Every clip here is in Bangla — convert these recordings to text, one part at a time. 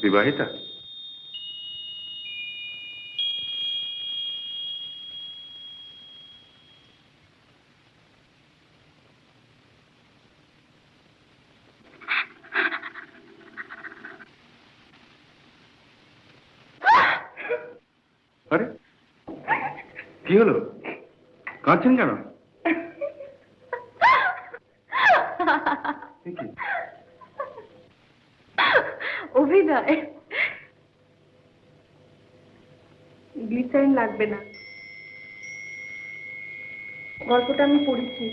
বিবাহিতা? আরে কি হলো, কাঁদছেন কেন? অভিনয়। গ্লিসারিন লাগবে না, গল্পটা আমি পড়েছি।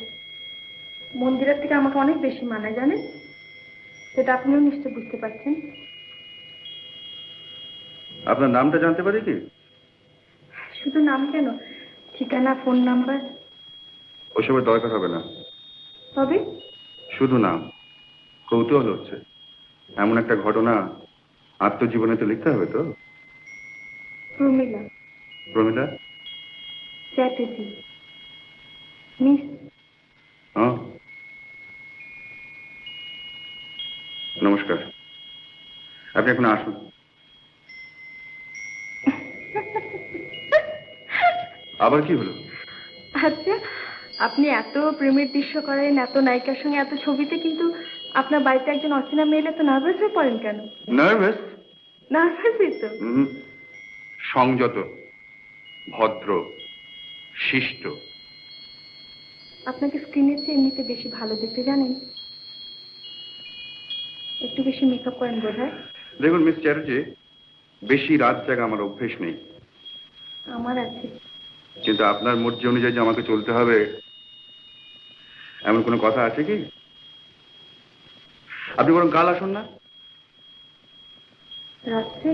মন্দিরের থেকে আমাকে অনেক বেশি মানায়, জানেন? সেটা আপনিও নিশ্চয় বুঝতে পারছেন। আপনার নামটা জানতে পারি কি? শুধু নাম কেন, ঠিকানা, ফোন নাম্বার। ওসবের দরকার হবে না। তবে শুধু নাম। কৌতূহল হচ্ছে, এমন একটা ঘটনা আত্মজীবনে তো লিখতে হবে তো। প্রমীলা। প্রমিলা চ্যাটার্জি, মিস। হ্যাঁ, নমস্কার। আপনি এখন আসুন। আবার কি হলো? আচ্ছা, আপনি এত প্রেমের দৃশ্য করেন, এত নায়িকার সঙ্গে এত ছবিতে, কিন্তু আপনার বাড়িতে একজন অচেনা মেয়ে এলে তো নার্ভাস হয়ে পড়েন কেন? নার্ভাস? নার্ভাসই তো। সংযত, ভদ্র, শিষ্ট। আপনাকে স্ক্রিনের চেয়ে এমনিতে বেশি ভালো দেখতে, জানেন? একটু বেশি মেকআপ করেন বোধহয়। দেখুন মিস চ্যাটার্জি, বেশি রাত জাগা আমার অভ্যেস নেই। আমার আছে। কিন্তু আপনার মর্জি অনুযায়ী যে আমাকে চলতে হবে এমন কোনো কথা আছে কি? আপনি বরং কাল আসুন না। রাত্রে?